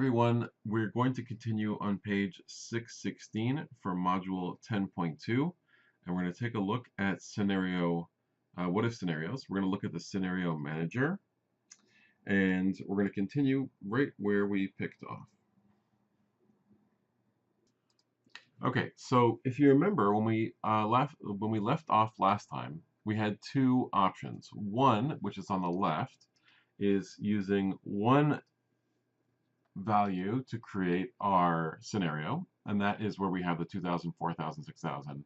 everyone, we're going to continue on page 616 for module 10.2, and we're going to take a look at what if scenarios. We're going to look at the scenario manager, and we're going to continue right where we picked off. Okay, so if you remember when we left off last time, we had two options. One, which is on the left, is using one value to create our scenario, and that is where we have the 2,000, 4,000, 6,000,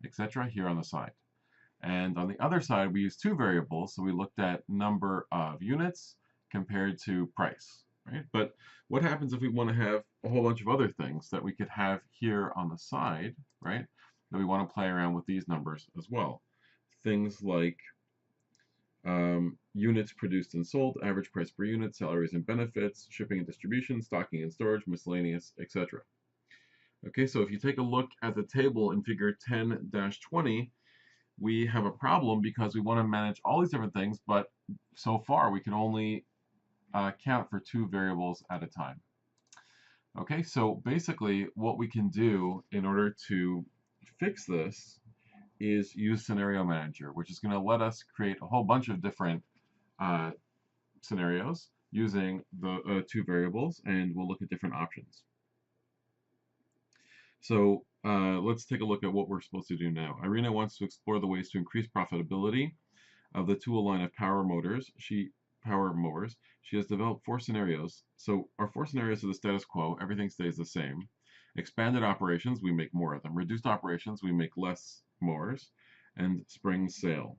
etc. here on the side. And on the other side, we use two variables, so we looked at number of units compared to price, right? But what happens if we want to have a whole bunch of other things that we could have here on the side, right? That we want to play around with these numbers as well. Things like units produced and sold, average price per unit, salaries and benefits, shipping and distribution, stocking and storage, miscellaneous, etc. Okay, so if you take a look at the table in figure 10-20, we have a problem because we want to manage all these different things, but so far we can only count for two variables at a time. Okay, so basically what we can do in order to fix this is use Scenario Manager, which is going to let us create a whole bunch of different scenarios using the two variables, and we'll look at different options. So let's take a look at what we're supposed to do now. Irina wants to explore the ways to increase profitability of the tool line of power mowers. She has developed 4 scenarios. So our 4 scenarios are the status quo. Everything stays the same. Expanded operations, we make more of them. Reduced operations, we make less mowers. And spring sale.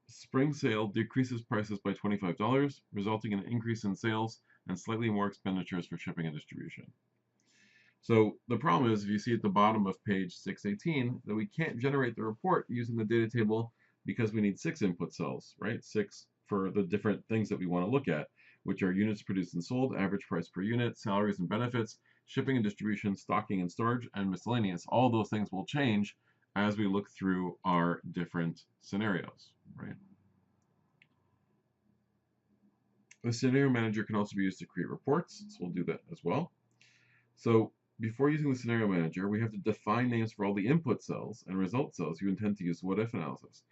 Spring sale decreases prices by $25, resulting in an increase in sales and slightly more expenditures for shipping and distribution. So the problem is, if you see at the bottom of page 618, that we can't generate the report using the data table because we need 6 input cells, right? 6 for the different things that we want to look at, which are units produced and sold, average price per unit, salaries and benefits, shipping and distribution, stocking and storage, and miscellaneous. All those things will change as we look through our different scenarios, right? The scenario manager can also be used to create reports, so we'll do that as well. So before using the scenario manager, we have to define names for all the input cells and result cells you intend to use what-if analysis.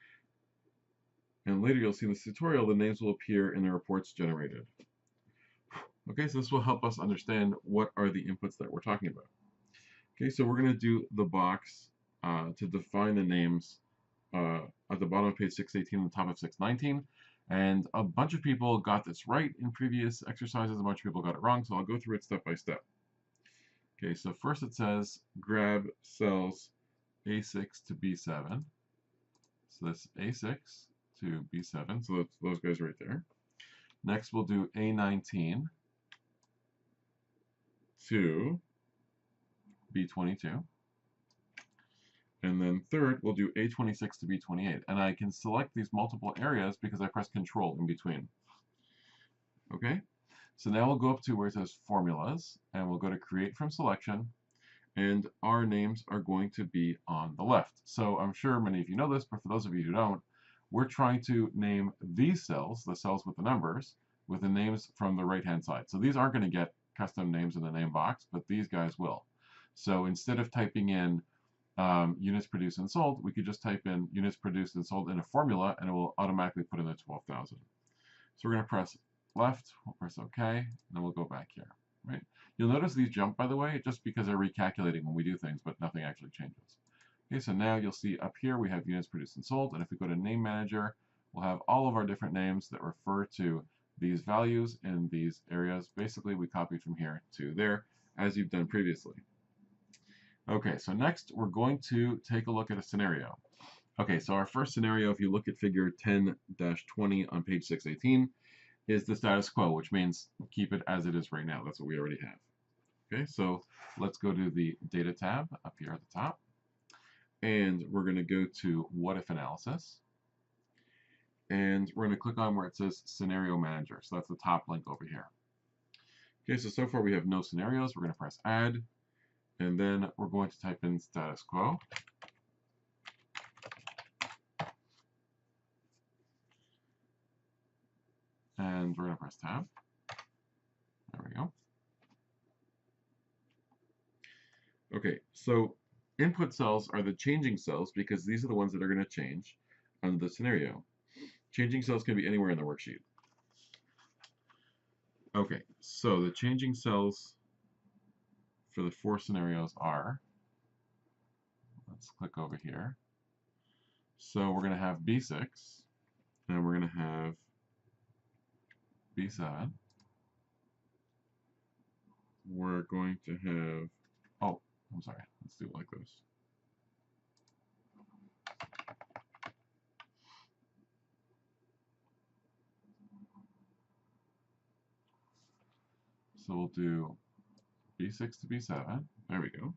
And later you'll see in this tutorial, the names will appear in the reports generated. Okay, so this will help us understand what are the inputs that we're talking about. Okay, so we're going to do the box to define the names at the bottom of page 618 and the top of 619. And a bunch of people got this right in previous exercises. A bunch of people got it wrong, so I'll go through it step by step. Okay, so first it says grab cells A6 to B7. So that's A6 to B7, so that's those guys right there. Next we'll do A19 to B22. And then third, we'll do A26 to B28. And I can select these multiple areas because I press Control in between. Okay, so now we'll go up to where it says Formulas, and we'll go to Create from Selection, and our names are going to be on the left. So I'm sure many of you know this, but for those of you who don't, we're trying to name these cells, the cells with the numbers, with the names from the right-hand side. So these aren't going to get custom names in the name box, but these guys will. So instead of typing in units produced and sold, we could just type in units produced and sold in a formula, and it will automatically put in the 12,000. So we're going to press left, we'll press OK, and then we'll go back here. Right? You'll notice these jump, by the way, just because they're recalculating when we do things, but nothing actually changes. Okay, so now you'll see up here we have units produced and sold, and if we go to Name Manager, we'll have all of our different names that refer to these values in these areas. Basically, we copied from here to there, as you've done previously. Okay, so next we're going to take a look at a scenario. Okay, so our first scenario, if you look at figure 10-20 on page 618, is the status quo, which means keep it as it is right now. That's what we already have. Okay, so let's go to the Data tab up here at the top. And we're going to go to What If Analysis. And we're going to click on where it says Scenario Manager. So that's the top link over here. Okay, so far we have no scenarios. We're going to press Add. And then we're going to type in status quo. and we're going to press tab. There we go. Okay, so input cells are the changing cells because these are the ones that are going to change under the scenario. Changing cells can be anywhere in the worksheet. Okay, so the changing cells for the 4 scenarios are, let's click over here. So we're going to have B6, and we're going to have B7. We're going to have, oh, I'm sorry, let's do it like this. So we'll do B6 to B7. There we go.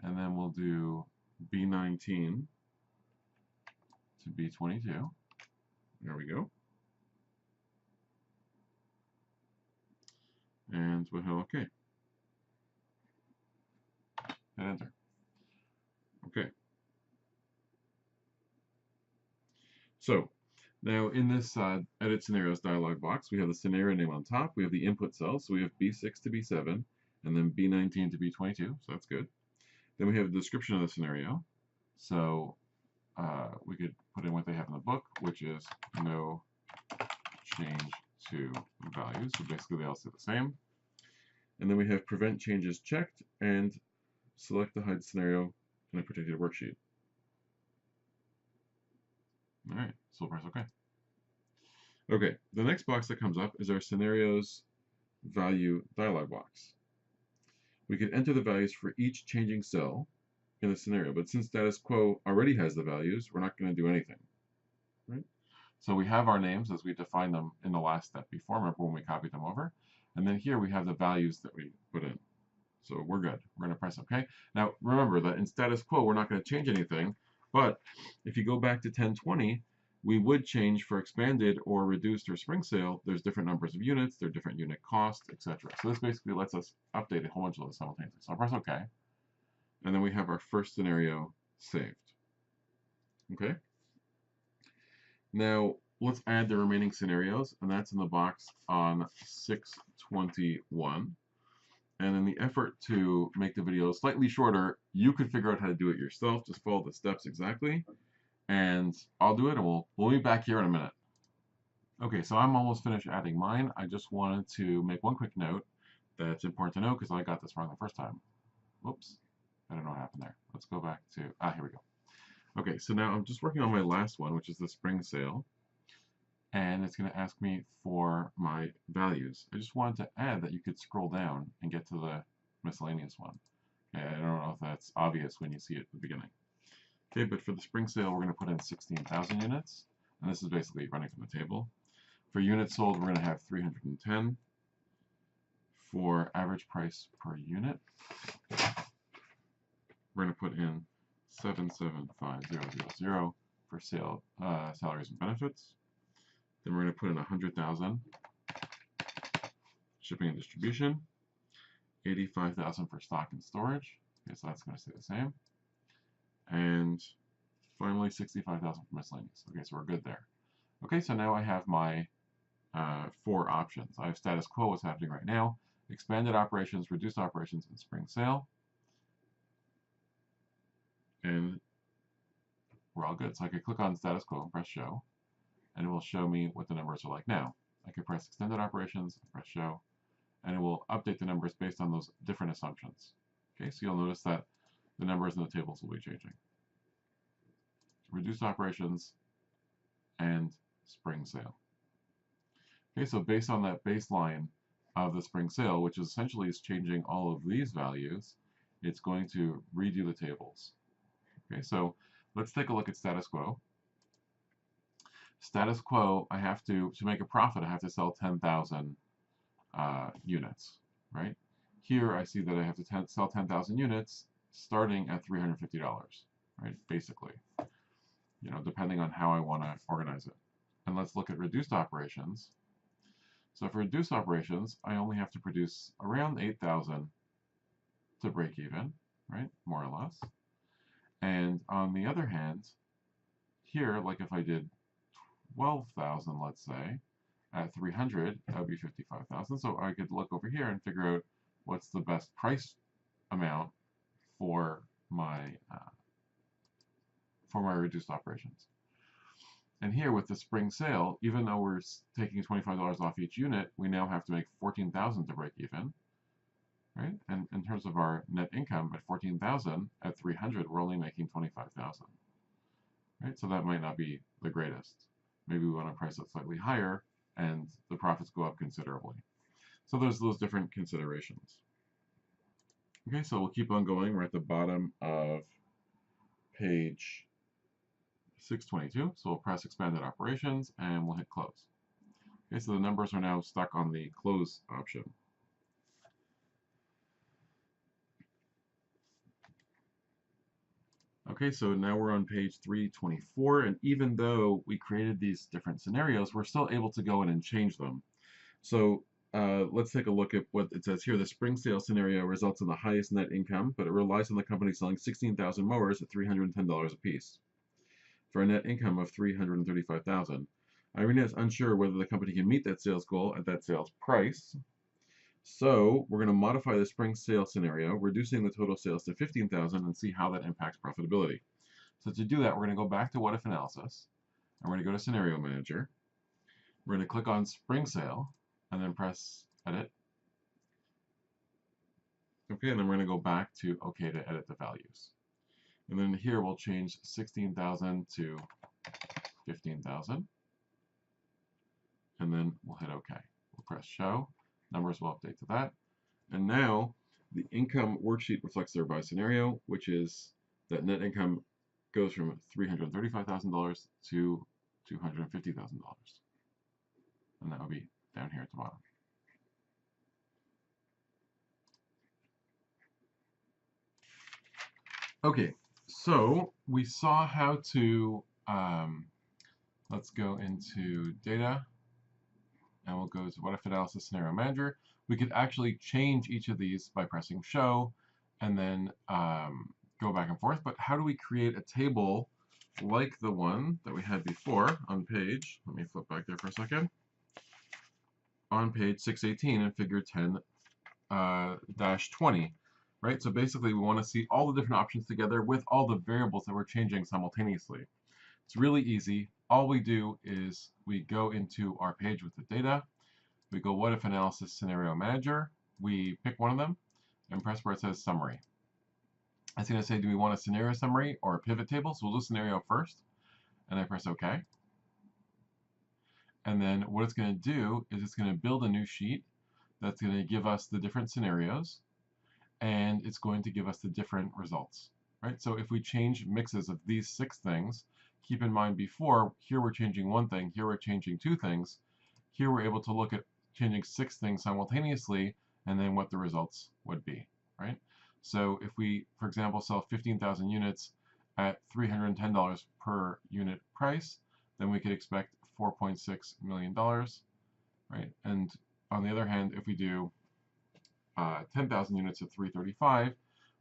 And then we'll do B19 to B22. There we go. And we'll hit OK. Hit enter. Okay. So now in this edit scenarios dialog box, we have the scenario name on top. We have the input cells. So we have B6 to B7, and then B19 to B22. So that's good. Then we have a description of the scenario. So we could put in what they have in the book, which is no change to values. So basically they all stay the same. And then we have prevent changes checked and select the hide scenario in a particular worksheet. All right, so we'll press OK. Okay, the next box that comes up is our scenarios value dialog box. We can enter the values for each changing cell in the scenario, but since status quo already has the values, we're not going to do anything. Right? So we have our names as we defined them in the last step before, remember when we copied them over, and then here we have the values that we put in. So we're good. We're going to press OK. Now remember that in status quo we're not going to change anything, but if you go back to 1020, we would change for expanded or reduced or spring sale. There's different numbers of units, there are different unit costs, etc. So this basically lets us update a whole bunch of those simultaneously. So I'll press OK. And then we have our first scenario saved. Okay. Now let's add the remaining scenarios, and that's in the box on 621. And in the effort to make the video slightly shorter, you could figure out how to do it yourself. Just follow the steps exactly. And I'll do it, and we'll be back here in a minute. Okay, so I'm almost finished adding mine. I just wanted to make one quick note that's important to know because I got this wrong the first time. Whoops, I don't know what happened there. Let's go back to, here we go. Okay, so now I'm just working on my last one, which is the spring sale. And it's going to ask me for my values. I just wanted to add that you could scroll down and get to the miscellaneous one. Okay, I don't know if that's obvious when you see it at the beginning. Okay, but for the spring sale, we're going to put in 16,000 units, and this is basically running from the table. For units sold, we're going to have 310. For average price per unit, we're going to put in 775,000 for sale, salaries and benefits. Then we're going to put in 100,000 shipping and distribution, 85,000 for stock and storage. Okay, so that's going to stay the same. And finally 65,000 for miscellaneous. Okay, so we're good there. Okay, so now I have my 4 options. I have status quo, what's happening right now, expanded operations, reduced operations, and spring sale. And we're all good. So I could click on status quo and press show, and it will show me what the numbers are like now. I could press extended operations, press show, and it will update the numbers based on those different assumptions. Okay, so you'll notice that the numbers in the tables will be changing. Reduced operations and spring sale. Okay, so based on that baseline of the spring sale, which is essentially is changing all of these values, it's going to redo the tables. Okay, so let's take a look at status quo. Status quo, I have to make a profit, I have to sell 10,000 units, right? Here I see that I have to sell 10,000 units starting at $350, right? Basically, you know, depending on how I want to organize it. And let's look at reduced operations. So for reduced operations, I only have to produce around 8,000 to break even, right? More or less. And on the other hand, here, like if I did 12,000, let's say, at 300, that would be 55,000. So I could look over here and figure out what's the best price amount for my reduced operations. And here with the spring sale, even though we're taking $25 off each unit, we now have to make 14,000 to break even, right? And in terms of our net income at 14,000 at 300, we're only making 25,000, right? So that might not be the greatest. Maybe we want to price it slightly higher, and the profits go up considerably. So there's those different considerations. Okay, so we'll keep on going. We're at the bottom of page 622. So we'll press expanded operations and we'll hit close. Okay, so the numbers are now stuck on the close option. Okay, so now we're on page 324, and even though we created these different scenarios, we're still able to go in and change them. So let's take a look at what it says here. The spring sale scenario results in the highest net income, but it relies on the company selling 16,000 mowers at $310 a piece for a net income of $335,000. Irina is unsure whether the company can meet that sales goal at that sales price. So we're going to modify the spring sale scenario, reducing the total sales to 15,000 and see how that impacts profitability. So to do that, we're going to go back to what if analysis, and we're going to go to scenario manager. We're going to click on spring sale and then press edit. Okay, and then we're going to go back to OK to edit the values. And then here we'll change 16,000 to 15,000. And then we'll hit OK. We'll press show. Numbers will update to that. And now the income worksheet reflects the revised scenario, which is that net income goes from $335,000 to $250,000. And that will be down here at the bottom. Okay, so we saw how to, let's go into data, and we'll go to what if analysis scenario manager. We could actually change each of these by pressing show and then go back and forth. But how do we create a table like the one that we had before on page, let me flip back there for a second, on page 618 in figure 10-20, right? So basically we want to see all the different options together with all the variables that we're changing simultaneously. It's really easy. All we do is we go into our page with the data, we go what if analysis scenario manager, we pick one of them and press where it says summary. It's going to say, do we want a scenario summary or a pivot table? So we'll do scenario first, and I press OK. And then what it's going to do is it's going to build a new sheet that's going to give us the different scenarios, and it's going to give us the different results, right? So if we change mixes of these 6 things, keep in mind before, here we're changing one thing, here we're changing 2 things, here we're able to look at changing 6 things simultaneously and then what the results would be, right? So if we, for example, sell 15,000 units at $310 per unit price, then we could expect $4.6 million, right? And on the other hand, if we do 10,000 units at $335,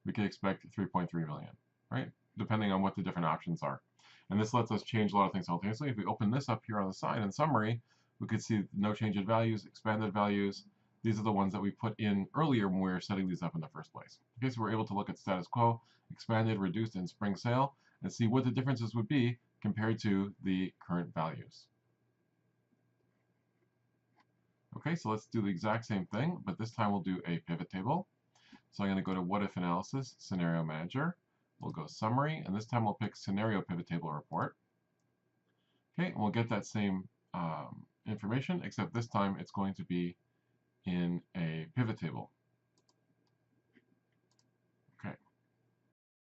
we could expect 3.3 million, right? Depending on what the different options are. And this lets us change a lot of things simultaneously. If we open this up here on the side in summary, we could see no change in values, expanded values. These are the ones that we put in earlier when we were setting these up in the first place. Okay, so we're able to look at status quo, expanded, reduced, and spring sale, and see what the differences would be compared to the current values. Okay, so let's do the exact same thing, but this time we'll do a pivot table. So I'm going to go to what if analysis, scenario manager. We'll go summary, and this time we'll pick scenario pivot table report. Okay, and we'll get that same information, except this time it's going to be in a pivot table.